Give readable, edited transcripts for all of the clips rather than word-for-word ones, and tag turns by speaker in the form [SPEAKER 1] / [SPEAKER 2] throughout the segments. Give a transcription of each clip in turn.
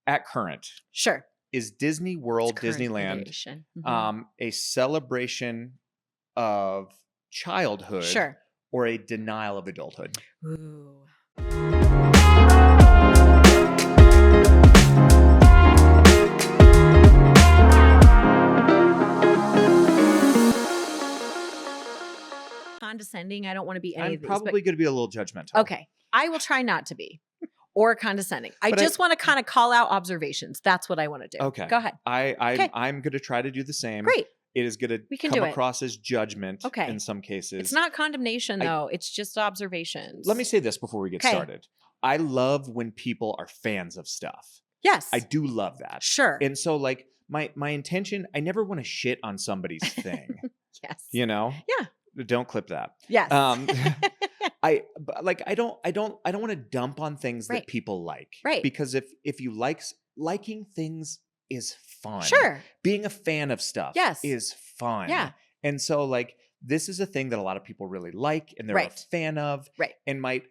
[SPEAKER 1] at current,
[SPEAKER 2] Sure.
[SPEAKER 1] is Disney World,
[SPEAKER 2] Current
[SPEAKER 1] Disneyland,
[SPEAKER 2] iteration. Mhm.
[SPEAKER 1] a celebration of childhood
[SPEAKER 2] Sure.
[SPEAKER 1] or a denial of adulthood?
[SPEAKER 2] Ooh. Condescending. I don't want to be any
[SPEAKER 1] I'm
[SPEAKER 2] of these.
[SPEAKER 1] probably going to be a little judgmental.
[SPEAKER 2] Okay. I will try not to be or condescending. I
[SPEAKER 1] But
[SPEAKER 2] just want to kind of call out observations. That's what I want to do.
[SPEAKER 1] Okay.
[SPEAKER 2] Go ahead. Okay.
[SPEAKER 1] I'm going to try to do the same.
[SPEAKER 2] Great.
[SPEAKER 1] It is going
[SPEAKER 2] We
[SPEAKER 1] to
[SPEAKER 2] can
[SPEAKER 1] come
[SPEAKER 2] do it.
[SPEAKER 1] across as judgment
[SPEAKER 2] Okay.
[SPEAKER 1] in some cases.
[SPEAKER 2] It's not condemnation, though. It's just observations.
[SPEAKER 1] Let me say this before we get
[SPEAKER 2] Okay.
[SPEAKER 1] started. I love when people are fans of stuff.
[SPEAKER 2] Yes.
[SPEAKER 1] I do love that.
[SPEAKER 2] Sure.
[SPEAKER 1] And so like my intention, I never want to shit on somebody's thing.
[SPEAKER 2] Yes.
[SPEAKER 1] You know?
[SPEAKER 2] Yeah.
[SPEAKER 1] Don't clip that.
[SPEAKER 2] Yes.
[SPEAKER 1] I don't want to dump on things
[SPEAKER 2] Right.
[SPEAKER 1] that people like.
[SPEAKER 2] Right.
[SPEAKER 1] Because if you liking things is fun.
[SPEAKER 2] Sure.
[SPEAKER 1] Being a fan of stuff
[SPEAKER 2] Yes.
[SPEAKER 1] is fun.
[SPEAKER 2] Yeah.
[SPEAKER 1] And so like this is a thing that a lot of people really like and they're a
[SPEAKER 2] Right.
[SPEAKER 1] fan of.
[SPEAKER 2] Right.
[SPEAKER 1] And my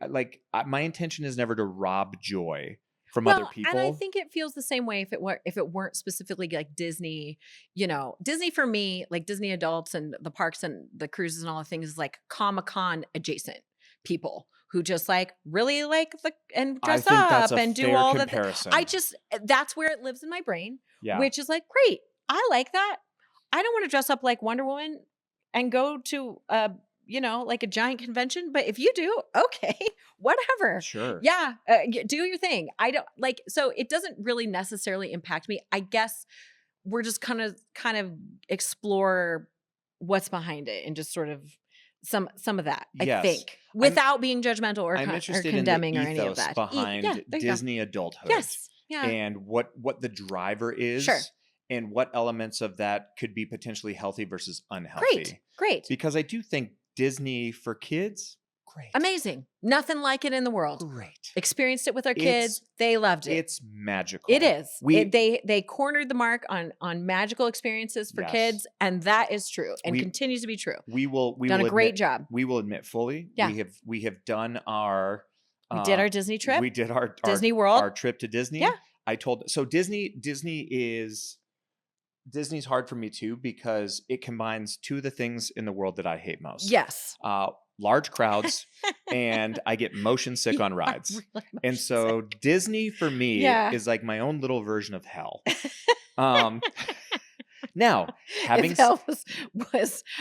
[SPEAKER 1] intention is never to rob joy from other people.
[SPEAKER 2] And I think it feels the same way if it weren't specifically like Disney, Disney for me, like Disney adults and the parks and the cruises and all the things is like Comic-Con adjacent people who just like really like and dress
[SPEAKER 1] I think that's
[SPEAKER 2] up
[SPEAKER 1] a
[SPEAKER 2] and do
[SPEAKER 1] fair
[SPEAKER 2] all the
[SPEAKER 1] comparison.
[SPEAKER 2] that's where it lives in my brain,
[SPEAKER 1] Yeah.
[SPEAKER 2] which is like, great. I like that. I don't want to dress up like Wonder Woman and go to like a giant convention, but if you do, okay, whatever.
[SPEAKER 1] Sure.
[SPEAKER 2] Yeah, do your thing. I don't like, so it doesn't really necessarily impact me. I guess we're just kind of explore what's behind it and just sort of some of that. I
[SPEAKER 1] Yes.
[SPEAKER 2] think without being judgmental or,
[SPEAKER 1] I'm
[SPEAKER 2] or
[SPEAKER 1] interested
[SPEAKER 2] condemning
[SPEAKER 1] in
[SPEAKER 2] or
[SPEAKER 1] the
[SPEAKER 2] any of
[SPEAKER 1] ethos
[SPEAKER 2] that.
[SPEAKER 1] behind
[SPEAKER 2] Yeah, there you go.
[SPEAKER 1] Disney adulthood.
[SPEAKER 2] Yes. Yeah.
[SPEAKER 1] And what the driver is.
[SPEAKER 2] Sure.
[SPEAKER 1] And what elements of that could be potentially healthy versus unhealthy.
[SPEAKER 2] Great.
[SPEAKER 1] Because I do think Disney for kids, great.
[SPEAKER 2] Amazing. Nothing like it in the world.
[SPEAKER 1] Great.
[SPEAKER 2] Experienced it with our kids. They loved it.
[SPEAKER 1] It's magical.
[SPEAKER 2] It is. They cornered the mark on magical experiences for
[SPEAKER 1] Yes.
[SPEAKER 2] kids, and that is true and
[SPEAKER 1] We-
[SPEAKER 2] continues to be true.
[SPEAKER 1] We will
[SPEAKER 2] Done a great
[SPEAKER 1] admit,
[SPEAKER 2] job.
[SPEAKER 1] We will admit fully.
[SPEAKER 2] Yeah.
[SPEAKER 1] We have done our
[SPEAKER 2] We did our Disney trip.
[SPEAKER 1] We did our
[SPEAKER 2] Disney World.
[SPEAKER 1] Our trip to Disney.
[SPEAKER 2] Yeah.
[SPEAKER 1] Disney's hard for me too because it combines two of the things in the world that I hate most.
[SPEAKER 2] Yes.
[SPEAKER 1] Large crowds and I get motion sick on rides.
[SPEAKER 2] Really
[SPEAKER 1] And
[SPEAKER 2] much
[SPEAKER 1] so
[SPEAKER 2] sick.
[SPEAKER 1] Disney for me
[SPEAKER 2] Yeah.
[SPEAKER 1] is like my own little version of hell. Now, having
[SPEAKER 2] If hell was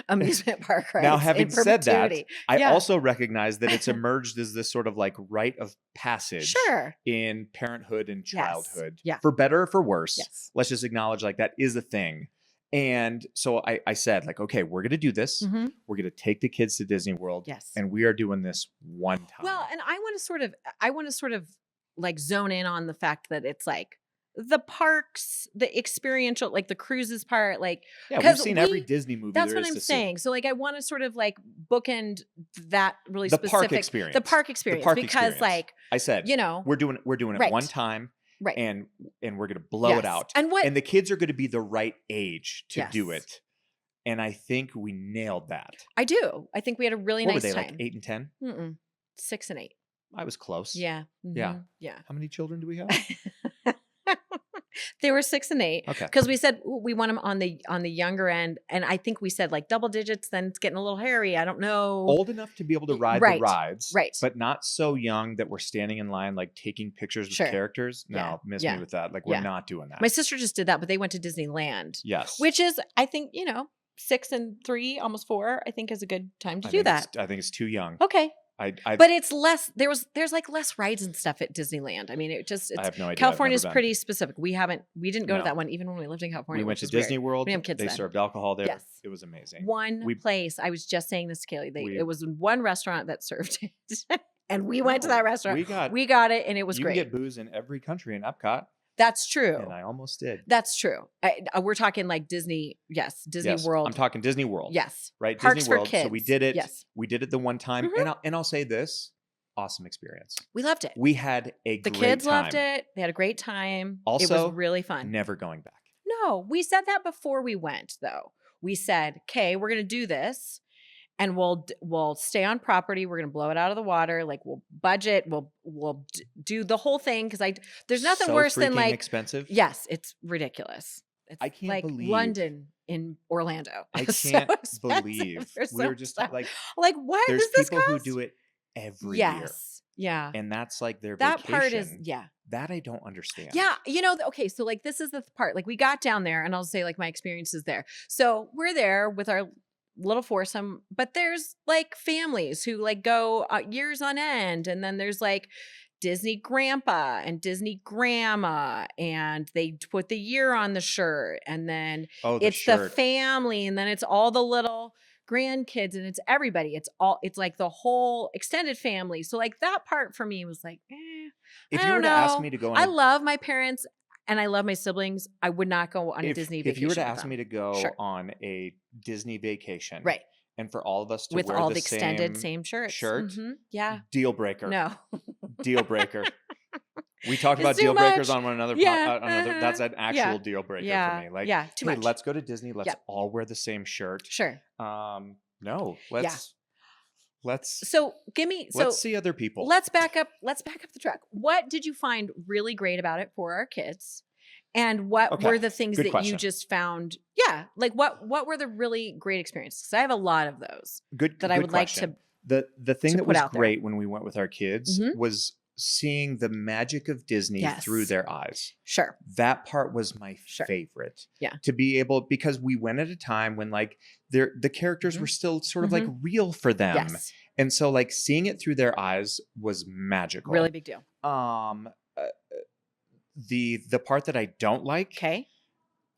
[SPEAKER 2] amusement park rides.
[SPEAKER 1] now having
[SPEAKER 2] in
[SPEAKER 1] said that,
[SPEAKER 2] perpetuity.
[SPEAKER 1] I
[SPEAKER 2] Yeah.
[SPEAKER 1] also recognize that it's emerged as this sort of like rite of passage
[SPEAKER 2] Sure.
[SPEAKER 1] in parenthood and
[SPEAKER 2] Yes.
[SPEAKER 1] childhood,
[SPEAKER 2] Yeah.
[SPEAKER 1] for better or for worse.
[SPEAKER 2] Yes.
[SPEAKER 1] Let's just acknowledge like that is a thing. And so I said like, okay, we're going to do this.
[SPEAKER 2] Mhm.
[SPEAKER 1] We're going to take the kids to Disney World.
[SPEAKER 2] Yes.
[SPEAKER 1] And we are doing this one time.
[SPEAKER 2] Well, and I want to sort of like zone in on the fact that it's like the parks, the experiential, like the cruises part, like
[SPEAKER 1] yeah, we've
[SPEAKER 2] 'cause
[SPEAKER 1] seen every
[SPEAKER 2] we-
[SPEAKER 1] Disney movie
[SPEAKER 2] that's
[SPEAKER 1] there
[SPEAKER 2] what
[SPEAKER 1] is
[SPEAKER 2] I'm
[SPEAKER 1] to see.
[SPEAKER 2] saying. So like I want to sort of like bookend that really
[SPEAKER 1] The
[SPEAKER 2] specific
[SPEAKER 1] park experience.
[SPEAKER 2] The park experience
[SPEAKER 1] park
[SPEAKER 2] because
[SPEAKER 1] experience.
[SPEAKER 2] like,
[SPEAKER 1] I said, we're doing it
[SPEAKER 2] Right.
[SPEAKER 1] one time.
[SPEAKER 2] Right.
[SPEAKER 1] And we're going to blow
[SPEAKER 2] Yes.
[SPEAKER 1] it out.
[SPEAKER 2] And what
[SPEAKER 1] And the kids are going to be the right age to do
[SPEAKER 2] Yes.
[SPEAKER 1] it. And I think we nailed that.
[SPEAKER 2] I do. I think we had a really
[SPEAKER 1] What
[SPEAKER 2] nice
[SPEAKER 1] were they,
[SPEAKER 2] time.
[SPEAKER 1] like 8 and 10?
[SPEAKER 2] 6 and 8.
[SPEAKER 1] I was close.
[SPEAKER 2] Yeah.
[SPEAKER 1] Yeah.
[SPEAKER 2] Mhm. Yeah.
[SPEAKER 1] How many children do we have?
[SPEAKER 2] They were 6 and 8
[SPEAKER 1] Okay.
[SPEAKER 2] because we said ooh, we want them on the younger end, and I think we said like double digits. Then it's getting a little hairy. I don't know.
[SPEAKER 1] Old enough to be able to ride
[SPEAKER 2] Right.
[SPEAKER 1] the rides,
[SPEAKER 2] Right.
[SPEAKER 1] but not so young that we're standing in line like taking pictures with
[SPEAKER 2] Sure.
[SPEAKER 1] characters. No,
[SPEAKER 2] Yeah.
[SPEAKER 1] miss
[SPEAKER 2] Yeah.
[SPEAKER 1] me with that. Like
[SPEAKER 2] Yeah.
[SPEAKER 1] we're not doing that.
[SPEAKER 2] My sister just did that, but they went to Disneyland,
[SPEAKER 1] Yes.
[SPEAKER 2] which is I think 6 and 3, almost 4. I think is a good time to
[SPEAKER 1] I
[SPEAKER 2] do
[SPEAKER 1] think
[SPEAKER 2] that.
[SPEAKER 1] I think it's too young.
[SPEAKER 2] Okay.
[SPEAKER 1] I
[SPEAKER 2] But it's less. There's like less rides and stuff at Disneyland. I mean,
[SPEAKER 1] I
[SPEAKER 2] it's
[SPEAKER 1] have no idea. I've
[SPEAKER 2] California's
[SPEAKER 1] never been.
[SPEAKER 2] pretty specific. We didn't go to
[SPEAKER 1] No.
[SPEAKER 2] that one even when we lived in California.
[SPEAKER 1] We went
[SPEAKER 2] which
[SPEAKER 1] to
[SPEAKER 2] is weird.
[SPEAKER 1] Disney World.
[SPEAKER 2] We have kids
[SPEAKER 1] They
[SPEAKER 2] then.
[SPEAKER 1] served alcohol there.
[SPEAKER 2] Yes.
[SPEAKER 1] It was amazing.
[SPEAKER 2] One
[SPEAKER 1] We-
[SPEAKER 2] place. I was just saying this to Kaylee.
[SPEAKER 1] We-
[SPEAKER 2] It was one restaurant that served it, and we went to that restaurant.
[SPEAKER 1] We
[SPEAKER 2] got it, and it was
[SPEAKER 1] you
[SPEAKER 2] great.
[SPEAKER 1] can get booze in every country in Epcot,
[SPEAKER 2] That's true.
[SPEAKER 1] and I almost did.
[SPEAKER 2] That's true. We're talking like Disney. Yes, Disney
[SPEAKER 1] Yes,
[SPEAKER 2] World.
[SPEAKER 1] I'm talking Disney World.
[SPEAKER 2] Yes,
[SPEAKER 1] Right.
[SPEAKER 2] Parks
[SPEAKER 1] Disney
[SPEAKER 2] for
[SPEAKER 1] World. So we
[SPEAKER 2] kids.
[SPEAKER 1] did it.
[SPEAKER 2] Yes.
[SPEAKER 1] We did it the one time,
[SPEAKER 2] Mhm.
[SPEAKER 1] and I'll say this: awesome experience.
[SPEAKER 2] we loved it.
[SPEAKER 1] We had a
[SPEAKER 2] The
[SPEAKER 1] great
[SPEAKER 2] kids
[SPEAKER 1] time.
[SPEAKER 2] loved it. They had a great time. it
[SPEAKER 1] Also,
[SPEAKER 2] was really fun.
[SPEAKER 1] Never going back.
[SPEAKER 2] No, we said that before we went, though. We said, okay, we're going to do this. and we'll stay on property. We're gonna blow it out of the water. Like we'll budget. We'll do the whole thing because there's nothing
[SPEAKER 1] So
[SPEAKER 2] worse than
[SPEAKER 1] freaking
[SPEAKER 2] like
[SPEAKER 1] expensive.
[SPEAKER 2] yes, it's ridiculous. It's
[SPEAKER 1] I can't
[SPEAKER 2] like
[SPEAKER 1] believe
[SPEAKER 2] London in Orlando.
[SPEAKER 1] I
[SPEAKER 2] It's so
[SPEAKER 1] can't
[SPEAKER 2] expensive.
[SPEAKER 1] believe
[SPEAKER 2] There's
[SPEAKER 1] we
[SPEAKER 2] so
[SPEAKER 1] were
[SPEAKER 2] much
[SPEAKER 1] just
[SPEAKER 2] stuff.
[SPEAKER 1] like
[SPEAKER 2] What
[SPEAKER 1] there's
[SPEAKER 2] does this
[SPEAKER 1] people who
[SPEAKER 2] cost?
[SPEAKER 1] do it every year,
[SPEAKER 2] Yes. Yeah.
[SPEAKER 1] and that's like their
[SPEAKER 2] That part is
[SPEAKER 1] vacation.
[SPEAKER 2] yeah.
[SPEAKER 1] That I don't understand.
[SPEAKER 2] Yeah, okay, so like this is the part. Like we got down there and I'll say like my experiences there. So we're there with our little foursome, but there's like families who like go years on end, and then there's like Disney grandpa and Disney grandma, and they put the year on the shirt, and then
[SPEAKER 1] Oh, the
[SPEAKER 2] it's the
[SPEAKER 1] shirt.
[SPEAKER 2] family, and then it's all the little grandkids, and it's everybody. It's like the whole extended family. So like that part for me was like,
[SPEAKER 1] If
[SPEAKER 2] I
[SPEAKER 1] you
[SPEAKER 2] don't
[SPEAKER 1] were to ask
[SPEAKER 2] know.
[SPEAKER 1] me to go on
[SPEAKER 2] I
[SPEAKER 1] a
[SPEAKER 2] love my parents and I love my siblings. I would not go on a Disney vacation.
[SPEAKER 1] if you were to
[SPEAKER 2] with
[SPEAKER 1] ask me
[SPEAKER 2] them.
[SPEAKER 1] to go
[SPEAKER 2] Sure.
[SPEAKER 1] on a Disney vacation,
[SPEAKER 2] Right.
[SPEAKER 1] and for all of us to
[SPEAKER 2] With
[SPEAKER 1] wear
[SPEAKER 2] all
[SPEAKER 1] the
[SPEAKER 2] the extended
[SPEAKER 1] same
[SPEAKER 2] shirts.
[SPEAKER 1] shirt,
[SPEAKER 2] Yeah.
[SPEAKER 1] deal breaker.
[SPEAKER 2] No.
[SPEAKER 1] Deal breaker. We talked
[SPEAKER 2] It's
[SPEAKER 1] about
[SPEAKER 2] too
[SPEAKER 1] deal breakers
[SPEAKER 2] much.
[SPEAKER 1] on another
[SPEAKER 2] Yeah.
[SPEAKER 1] that's an actual
[SPEAKER 2] Yeah.
[SPEAKER 1] deal breaker
[SPEAKER 2] Yeah.
[SPEAKER 1] for me. Like,
[SPEAKER 2] Yeah. Too
[SPEAKER 1] hey,
[SPEAKER 2] much.
[SPEAKER 1] let's go to Disney. Let's
[SPEAKER 2] Yep.
[SPEAKER 1] all wear the same shirt.
[SPEAKER 2] Sure.
[SPEAKER 1] No,
[SPEAKER 2] Yeah.
[SPEAKER 1] let's
[SPEAKER 2] So give me
[SPEAKER 1] let's see other people.
[SPEAKER 2] let's back up the truck. What did you find really great about it for our kids? And what
[SPEAKER 1] Okay,
[SPEAKER 2] were the things
[SPEAKER 1] good
[SPEAKER 2] that you
[SPEAKER 1] question.
[SPEAKER 2] just found? Yeah. Like what were the really great experiences? Because I have a lot of those
[SPEAKER 1] Good
[SPEAKER 2] that I
[SPEAKER 1] good
[SPEAKER 2] would
[SPEAKER 1] question.
[SPEAKER 2] like
[SPEAKER 1] The thing
[SPEAKER 2] to
[SPEAKER 1] that
[SPEAKER 2] put
[SPEAKER 1] was
[SPEAKER 2] out there.
[SPEAKER 1] great when we went with our kids
[SPEAKER 2] Mhm.
[SPEAKER 1] was seeing the magic of Disney through
[SPEAKER 2] Yes.
[SPEAKER 1] their eyes.
[SPEAKER 2] Sure.
[SPEAKER 1] That part was my
[SPEAKER 2] Sure.
[SPEAKER 1] favorite.
[SPEAKER 2] Yeah.
[SPEAKER 1] To be able, because we went at a time when like the characters
[SPEAKER 2] Mhm.
[SPEAKER 1] were still sort of like real for them.
[SPEAKER 2] Yes.
[SPEAKER 1] And so like seeing it through their eyes was magical.
[SPEAKER 2] Really big deal.
[SPEAKER 1] Um uh, the part that I don't like,
[SPEAKER 2] Okay.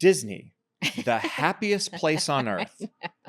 [SPEAKER 1] Disney, the happiest place on earth,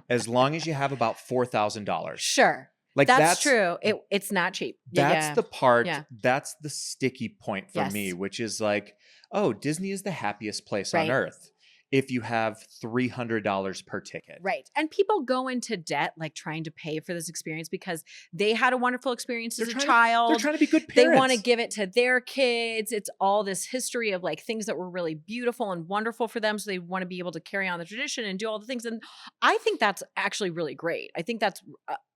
[SPEAKER 1] as long as you have about $4,000.
[SPEAKER 2] Sure.
[SPEAKER 1] Like
[SPEAKER 2] That's true. It's not cheap.
[SPEAKER 1] That's
[SPEAKER 2] Yeah.
[SPEAKER 1] the part,
[SPEAKER 2] Yeah.
[SPEAKER 1] that's the sticky point for me,
[SPEAKER 2] Yes.
[SPEAKER 1] which is like, oh, Disney is the happiest place on
[SPEAKER 2] Right.
[SPEAKER 1] earth if you have $300 per ticket.
[SPEAKER 2] Right. And people go into debt like trying to pay for this experience because they had a wonderful experience as a
[SPEAKER 1] They're
[SPEAKER 2] child.
[SPEAKER 1] trying to be good
[SPEAKER 2] They
[SPEAKER 1] parents.
[SPEAKER 2] want to give it to their kids. It's all this history of like things that were really beautiful and wonderful for them. So they want to be able to carry on the tradition and do all the things. And I think that's actually really great. I think that's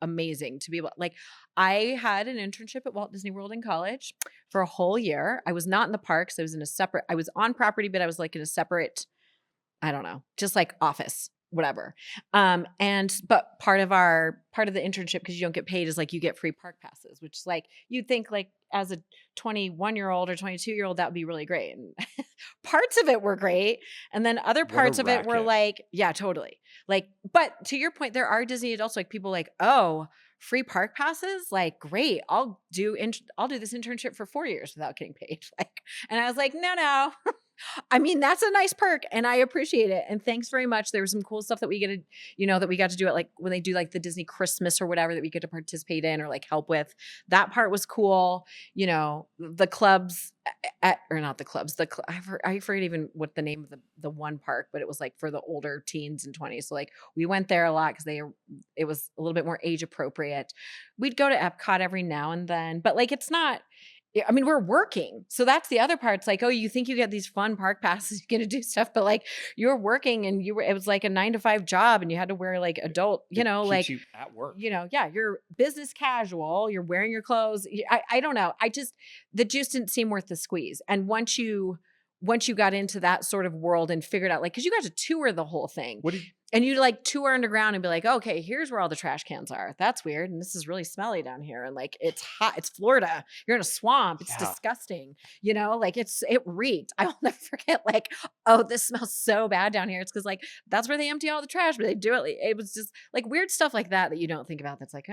[SPEAKER 2] amazing to be able, like, I had an internship at Walt Disney World in college for a whole year. I was not in the parks. I was on property, but I was like in a separate, I don't know, just like office, whatever. But part of the internship, because you don't get paid, is like you get free park passes, which is like you'd think like as a 21-year-old or 22-year-old that would be really great. And parts of it were great, and then other
[SPEAKER 1] What a
[SPEAKER 2] parts of it were
[SPEAKER 1] racket.
[SPEAKER 2] like, yeah, totally. Like, but to your point, there are Disney adults, like people like, oh, free park passes, like great. I'll do this internship for 4 years without getting paid. Like, and I was like, no. I mean, that's a nice perk and I appreciate it. And thanks very much. There was some cool stuff that we got to do it, like when they do like the Disney Christmas or whatever that we get to participate in or like help with. That part was cool. The clubs or not the clubs, I forget even what the name of the one park, but it was like for the older teens and 20s. So like we went there a lot because it was a little bit more age appropriate. We'd go to Epcot every now and then, but like it's not. I mean, we're working. So that's the other part. It's like, oh, you think you get these fun park passes, you're going to do stuff, but like you're working and it was like a 9-to-5 job and you had to wear like adult,
[SPEAKER 1] It
[SPEAKER 2] like,
[SPEAKER 1] keeps you at work.
[SPEAKER 2] yeah, you're business casual, you're wearing your clothes. I don't know. The juice didn't seem worth the squeeze. And once you got into that sort of world and figured out, like, cause you got to tour the whole thing. And you like tour underground and be like, okay, here's where all the trash cans are. That's weird. And this is really smelly down here. And like, it's hot. It's Florida. You're in a swamp. It's disgusting. Like it reeked. I will never forget like, oh, this smells so bad down here. It's because like, that's where they empty all the trash, but they do it. It was just like weird stuff like that you don't think about. That's like,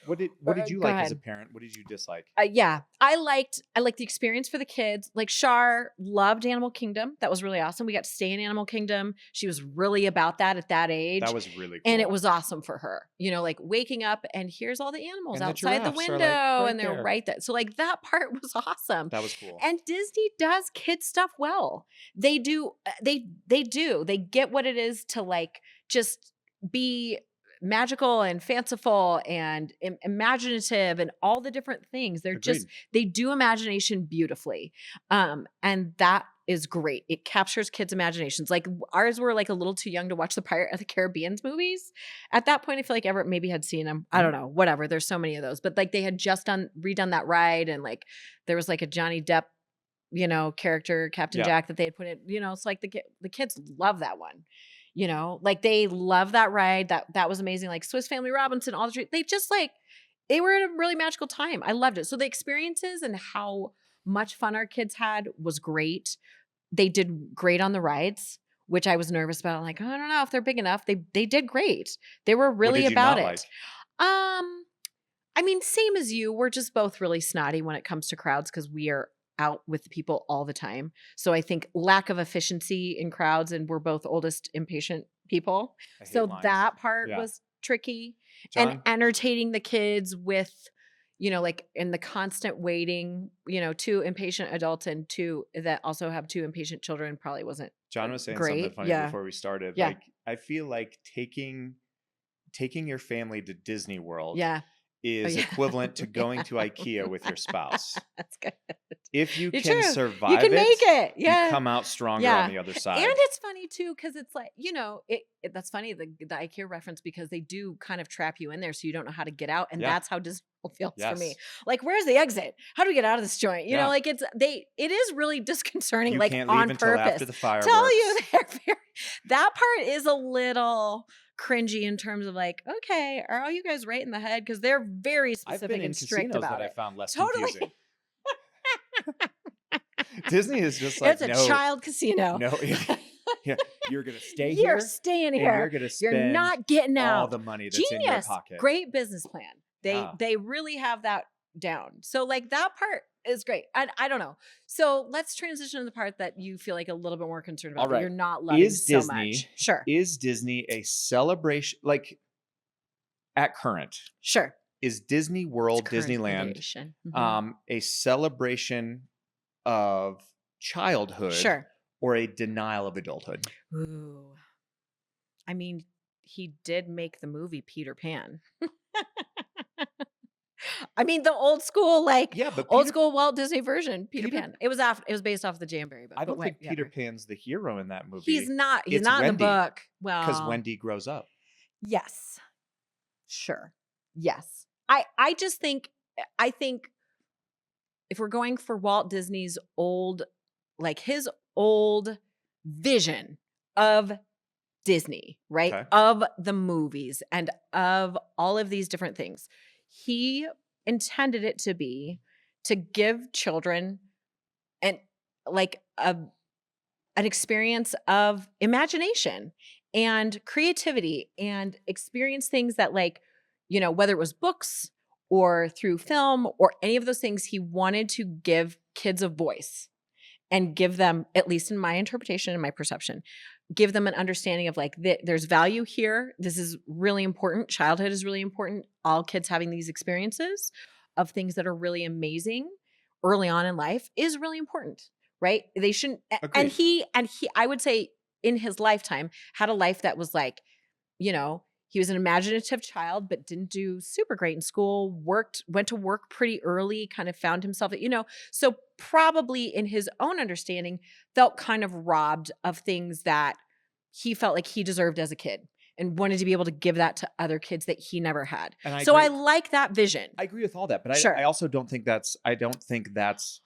[SPEAKER 1] What did you
[SPEAKER 2] go
[SPEAKER 1] like as
[SPEAKER 2] ahead.
[SPEAKER 1] a parent? What did you dislike?
[SPEAKER 2] Yeah, I liked the experience for the kids. Like Shar loved Animal Kingdom. That was really awesome. We got to stay in Animal Kingdom. She was really about that at that age.
[SPEAKER 1] That was really cool.
[SPEAKER 2] And it was awesome for her, like waking up and here's all the animals
[SPEAKER 1] And the
[SPEAKER 2] outside the
[SPEAKER 1] giraffes are,
[SPEAKER 2] window
[SPEAKER 1] like, right
[SPEAKER 2] and they're
[SPEAKER 1] there.
[SPEAKER 2] right there. So like that part was awesome.
[SPEAKER 1] That was cool.
[SPEAKER 2] And Disney does kid stuff well. They do. They do. They get what it is to like just be magical and fanciful and imaginative and all the different things. They're
[SPEAKER 1] Agreed.
[SPEAKER 2] they do imagination beautifully. And that is great. It captures kids' imaginations. Like ours were like a little too young to watch the Pirate of the Caribbean's movies. At that point, I feel like Everett maybe had seen them. I don't know, whatever. There's so many of those. But like they had just redone that ride, and like there was like a Johnny Depp, character, Captain Jack, that they had put in, it's like the kids love that one. Like they love that ride. That was amazing. Like Swiss Family Robinson, all the they just like they were in a really magical time. I loved it. So the experiences and how much fun our kids had was great. They did great on the rides, which I was nervous about. Like, I don't know if they're big enough. They did great. They were really about it.
[SPEAKER 1] Like?
[SPEAKER 2] I mean, same as you. We're just both really snotty when it comes to crowds because we are out with people all the time. So I think lack of efficiency in crowds, and we're both oldest impatient people. So that part was tricky.
[SPEAKER 1] John?
[SPEAKER 2] And entertaining the kids with, like in the constant waiting, 2 impatient adults and 2 that also have 2 impatient children probably wasn't
[SPEAKER 1] John was saying
[SPEAKER 2] great.
[SPEAKER 1] something funny before we started.
[SPEAKER 2] Yeah.
[SPEAKER 1] Like, I feel like taking your family to Disney World is equivalent to going to IKEA with your spouse.
[SPEAKER 2] That's good.
[SPEAKER 1] If you can survive
[SPEAKER 2] you can make it. Yeah.
[SPEAKER 1] You come out stronger on the other side.
[SPEAKER 2] And it's funny too, because it's like, that's funny, the IKEA reference, because they do kind of trap you in there so you don't know how to get out. And that's how Disney feels for me. Like, where's the exit? How do we get out of this joint? You know, like it is really disconcerting,
[SPEAKER 1] you
[SPEAKER 2] like
[SPEAKER 1] can't
[SPEAKER 2] on
[SPEAKER 1] leave until
[SPEAKER 2] purpose.
[SPEAKER 1] after the fireworks.
[SPEAKER 2] Tell you that part is a little cringy in terms of like, okay, are all you guys right in the head? Because they're very specific and strict about
[SPEAKER 1] that
[SPEAKER 2] it.
[SPEAKER 1] I found less
[SPEAKER 2] Totally.
[SPEAKER 1] confusing. Disney is just like,
[SPEAKER 2] it's a child casino.
[SPEAKER 1] No, you're gonna stay
[SPEAKER 2] You're
[SPEAKER 1] here.
[SPEAKER 2] staying here.
[SPEAKER 1] And you're gonna spend
[SPEAKER 2] you're not getting out.
[SPEAKER 1] all the money that's in your pocket.
[SPEAKER 2] Great business plan. They really have that down. So like that part is great. I don't know. So let's transition to the part that you feel like a little bit more concerned about.
[SPEAKER 1] All right.
[SPEAKER 2] That you're not loving so
[SPEAKER 1] Disney,
[SPEAKER 2] much. Sure.
[SPEAKER 1] Is Disney a celebration? Like at current.
[SPEAKER 2] Sure.
[SPEAKER 1] Is Disney World, Disneyland, a celebration of childhood, or a denial of adulthood?
[SPEAKER 2] Ooh, I mean, he did make the movie Peter Pan. I mean, the old school, old school Walt Disney version, Peter Pan. It was based off the Jamboree book.
[SPEAKER 1] I don't think Peter Pan's the hero in that movie.
[SPEAKER 2] He's not. He's not in the book. Well,
[SPEAKER 1] because Wendy grows up.
[SPEAKER 2] Yes. Sure. Yes. I just think, if we're going for Walt Disney's his old vision of Disney, right?
[SPEAKER 1] Okay.
[SPEAKER 2] Of the movies and of all of these different things, he intended it to be to give children an experience of imagination and creativity and experience things that whether it was books or through film or any of those things, he wanted to give kids a voice and give them, at least in my interpretation and my perception, give them an understanding of there's value here. This is really important. Childhood is really important. All kids having these experiences of things that are really amazing early on in life is really important, right? They shouldn't.
[SPEAKER 1] Agreed.
[SPEAKER 2] And he, I would say in his lifetime had a life that was he was an imaginative child, but didn't do super great in school, went to work pretty early, kind of found himself, so probably in his own understanding felt kind of robbed of things that he felt like he deserved as a kid and wanted to be able to give that to other kids that he never had. I like that vision.
[SPEAKER 1] I agree with all that, but I also don't think I don't think it's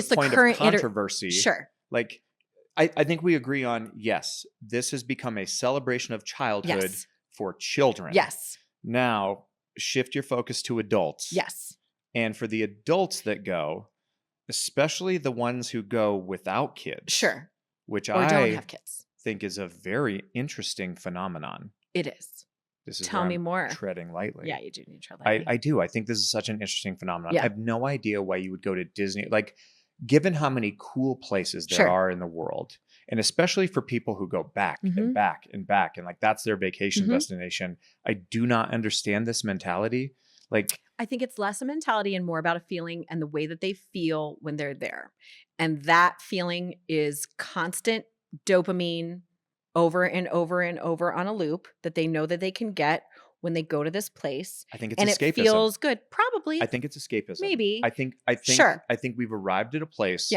[SPEAKER 1] the point of controversy.
[SPEAKER 2] Sure.
[SPEAKER 1] I think we agree on, yes, this has become a celebration of childhood for children.
[SPEAKER 2] Yes.
[SPEAKER 1] Now shift your focus to adults.
[SPEAKER 2] Yes.
[SPEAKER 1] And for the adults that go, especially the ones who go without kids.
[SPEAKER 2] Sure.
[SPEAKER 1] Which
[SPEAKER 2] or don't have kids.
[SPEAKER 1] Think is a very interesting phenomenon.
[SPEAKER 2] It is.
[SPEAKER 1] This is
[SPEAKER 2] Tell me more.
[SPEAKER 1] Treading lightly.
[SPEAKER 2] Yeah, you do need to tread lightly.
[SPEAKER 1] I do. I think this is such an interesting phenomenon.
[SPEAKER 2] Yeah.
[SPEAKER 1] I have no idea why you would go to Disney. Given how many cool places there are in the world, and especially for people who go back and back and back, and that's their vacation destination, I do not understand this mentality.
[SPEAKER 2] I think it's less a mentality and more about a feeling and the way that they feel when they're there. And that feeling is constant dopamine over and over and over on a loop that they know that they can get when they go to this place.
[SPEAKER 1] I think it's
[SPEAKER 2] and
[SPEAKER 1] escapism.
[SPEAKER 2] It feels good. Probably.
[SPEAKER 1] I think it's escapism.
[SPEAKER 2] Maybe.
[SPEAKER 1] I think
[SPEAKER 2] Sure.
[SPEAKER 1] I think we've arrived at a place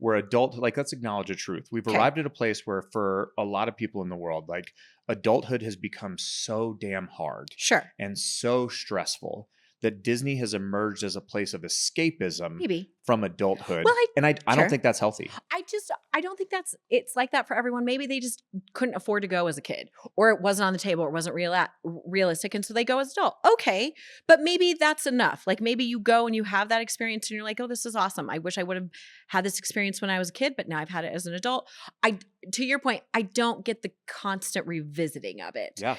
[SPEAKER 1] where like, let's acknowledge a truth. We've arrived at a place where for a lot of people in the world, like adulthood has become so damn hard and so stressful that Disney has emerged as a place of escapism from adulthood. Well, I don't think that's healthy.
[SPEAKER 2] I don't think it's like that for everyone. Maybe they just couldn't afford to go as a kid, or it wasn't on the table, or it wasn't realistic. And so they go as adult. Okay. But maybe that's enough. Like maybe you go and you have that experience and you're like, oh, this is awesome. I wish I would have had this experience when I was a kid, but now I've had it as an adult. To your point, I don't get the constant revisiting of it.
[SPEAKER 1] Yeah.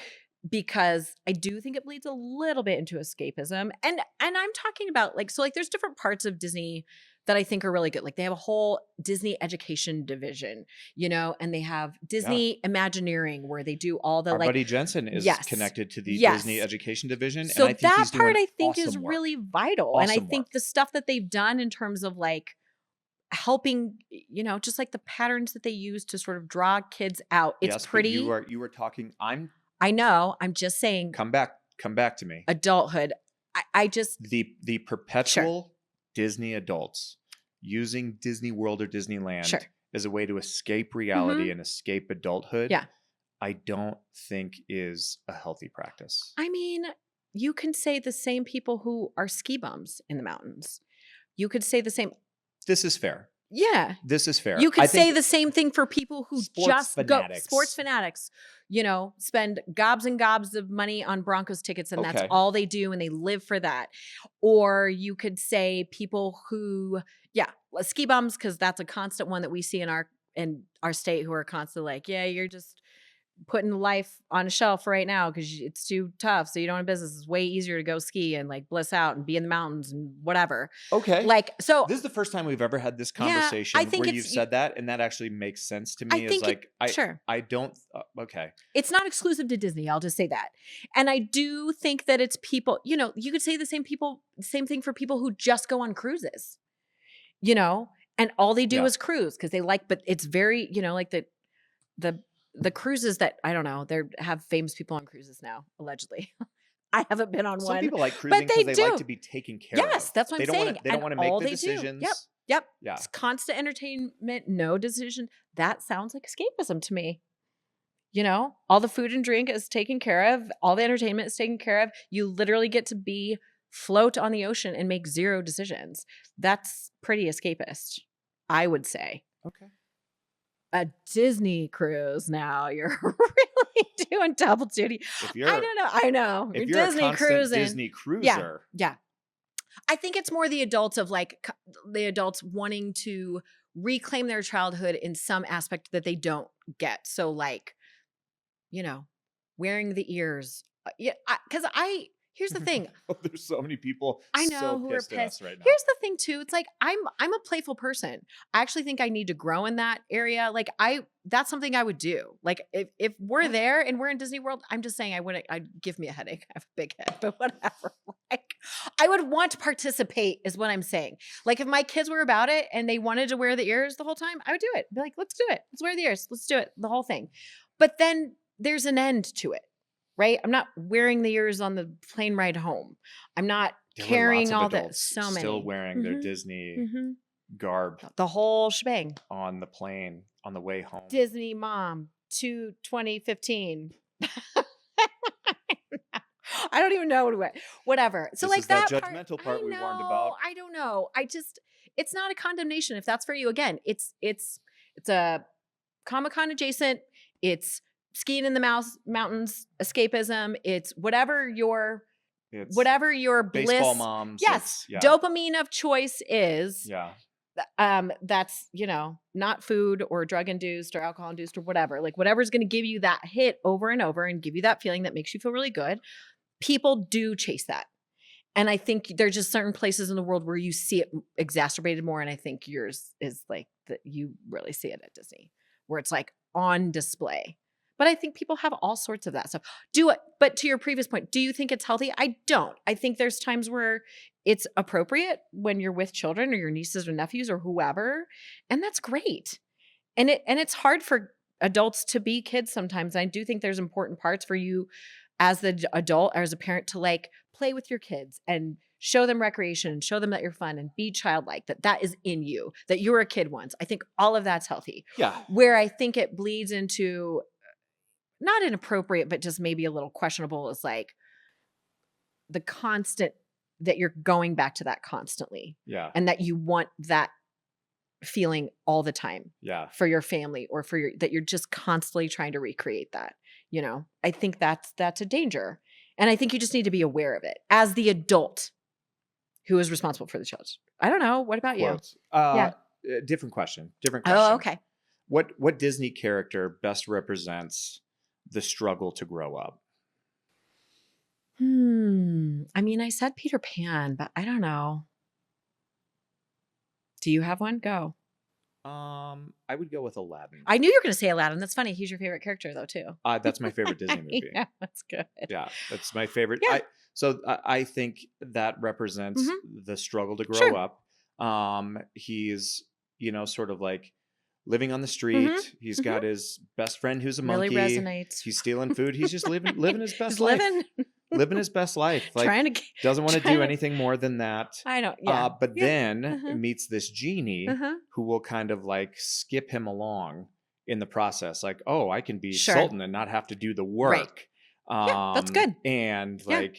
[SPEAKER 2] Because I do think it bleeds a little bit into escapism. And I'm talking about like there's different parts of Disney that I think are really good. Like they have a whole Disney education division, and they have Disney Imagineering where they do all the
[SPEAKER 1] Our buddy Jensen is connected to the Disney education division.
[SPEAKER 2] So
[SPEAKER 1] and I think
[SPEAKER 2] that part I think is really vital. And I think the stuff that they've done in terms of like helping, just like the patterns that they use to sort of draw kids out. It's pretty.
[SPEAKER 1] You were talking.
[SPEAKER 2] I know. I'm just saying.
[SPEAKER 1] Come back to me.
[SPEAKER 2] Adulthood. I just
[SPEAKER 1] the perpetual Disney adults using Disney World or Disneyland as a way to escape reality and escape adulthood.
[SPEAKER 2] Yeah.
[SPEAKER 1] I don't think is a healthy practice.
[SPEAKER 2] I mean, you can say the same people who are ski bums in the mountains. You could say the same.
[SPEAKER 1] This is fair.
[SPEAKER 2] Yeah.
[SPEAKER 1] This is fair.
[SPEAKER 2] You could say the same thing for people who just go sports fanatics, spend gobs and gobs of money on Broncos tickets and that's all they do and they live for that. Or you could say people who, ski bums, because that's a constant one that we see in our state who are constantly like, you're just putting life on a shelf right now because it's too tough. So you don't have business. It's way easier to go ski and like bliss out and be in the mountains and whatever.
[SPEAKER 1] Okay.
[SPEAKER 2] Like, so
[SPEAKER 1] this is the first time we've ever had this conversation where you've said that. And that actually makes sense to me. I don't. Okay.
[SPEAKER 2] It's not exclusive to Disney. I'll just say that. And I do think that it's people, you could say the same thing for people who just go on cruises, and all they do is cruise because they like, but it's very, like the cruises that I don't know, they have famous people on cruises now, allegedly. I haven't been on one.
[SPEAKER 1] Some people like cruising because they like to be taken care of.
[SPEAKER 2] Yes, that's what I'm saying.
[SPEAKER 1] They don't want to make the decisions.
[SPEAKER 2] Yep.
[SPEAKER 1] Yeah.
[SPEAKER 2] It's constant entertainment, no decision. That sounds like escapism to me. All the food and drink is taken care of. All the entertainment is taken care of. You literally get to float on the ocean and make zero decisions. That's pretty escapist, I would say.
[SPEAKER 1] Okay.
[SPEAKER 2] A Disney cruise now. You're really doing double duty. I know.
[SPEAKER 1] If
[SPEAKER 2] you're
[SPEAKER 1] Disney
[SPEAKER 2] a constant
[SPEAKER 1] cruising. Disney cruiser.
[SPEAKER 2] Yeah. I think it's more the adults of the adults wanting to reclaim their childhood in some aspect that they don't get. So like, wearing the ears. Because here's the thing.
[SPEAKER 1] There's so many people
[SPEAKER 2] I know
[SPEAKER 1] so
[SPEAKER 2] who
[SPEAKER 1] pissed
[SPEAKER 2] are
[SPEAKER 1] at
[SPEAKER 2] pissed
[SPEAKER 1] us right now.
[SPEAKER 2] Here's the thing too. It's like I'm a playful person. I actually think I need to grow in that area. Like that's something I would do. Like if we're there and we're in Disney World, I'm just saying I'd give me a headache. I have a big head, but whatever. Like I would want to participate is what I'm saying. Like if my kids were about it and they wanted to wear the ears the whole time, I would do it. Be like, let's do it. Let's wear the ears. Let's do it. The whole thing. But then there's an end to it. Right? I'm not wearing the ears on the plane ride home. I'm not carrying all this. So many
[SPEAKER 1] still wearing their Disney garb.
[SPEAKER 2] The whole shebang.
[SPEAKER 1] On the plane on the way home.
[SPEAKER 2] Disney mom to 2015. I don't even know whatever. So
[SPEAKER 1] this
[SPEAKER 2] like
[SPEAKER 1] is that judgmental part we warned about.
[SPEAKER 2] I don't know. It's not a condemnation if that's for you. Again, it's a Comic-Con adjacent. It's skiing in the mountains, escapism. It's whatever your bliss.
[SPEAKER 1] Baseball moms.
[SPEAKER 2] Yes. Dopamine of choice is.
[SPEAKER 1] Yeah.
[SPEAKER 2] That's, not food or drug induced or alcohol induced or whatever. Like whatever's going to give you that hit over and over and give you that feeling that makes you feel really good. People do chase that. And I think there's just certain places in the world where you see it exacerbated more. And I think yours is like that you really see it at Disney where it's like on display. But I think people have all sorts of that stuff. But to your previous point, do you think it's healthy? I don't. I think there's times where it's appropriate when you're with children or your nieces or nephews or whoever, and that's great. And it's hard for adults to be kids sometimes. I do think there's important parts for you as the adult or as a parent to like play with your kids and show them recreation, show them that you're fun and be childlike, that is in you, that you were a kid once. I think all of that's healthy.
[SPEAKER 1] Yeah.
[SPEAKER 2] Where I think it bleeds into not inappropriate, but just maybe a little questionable is like the constant that you're going back to that constantly.
[SPEAKER 1] Yeah.
[SPEAKER 2] And that you want that feeling all the time.
[SPEAKER 1] Yeah.
[SPEAKER 2] For your family or that you're just constantly trying to recreate that. I think that's a danger. And I think you just need to be aware of it as the adult who is responsible for the child. I don't know. What about you?
[SPEAKER 1] Yeah. Different question.
[SPEAKER 2] Oh, okay.
[SPEAKER 1] What Disney character best represents the struggle to grow up?
[SPEAKER 2] I mean, I said Peter Pan, but I don't know. Do you have one? Go.
[SPEAKER 1] I would go with Aladdin.
[SPEAKER 2] I knew you were going to say Aladdin. That's funny. He's your favorite character, though, too.
[SPEAKER 1] That's my favorite Disney movie.
[SPEAKER 2] Yeah, that's good.
[SPEAKER 1] Yeah, that's my favorite.
[SPEAKER 2] Yeah.
[SPEAKER 1] I think that represents the struggle to grow
[SPEAKER 2] Sure.
[SPEAKER 1] up. He's, sort of like living on the street. He's got his best friend who's a monkey.
[SPEAKER 2] Really resonates.
[SPEAKER 1] He's stealing food. He's just living his best life. Living his best life. Like, doesn't want to do anything more than that.
[SPEAKER 2] I don't. Yeah.
[SPEAKER 1] But then meets this genie who will kind of like skip him along in the process. Like, oh, I can be Sultan and not have to do the work.
[SPEAKER 2] Right. Yeah, that's good.
[SPEAKER 1] And like,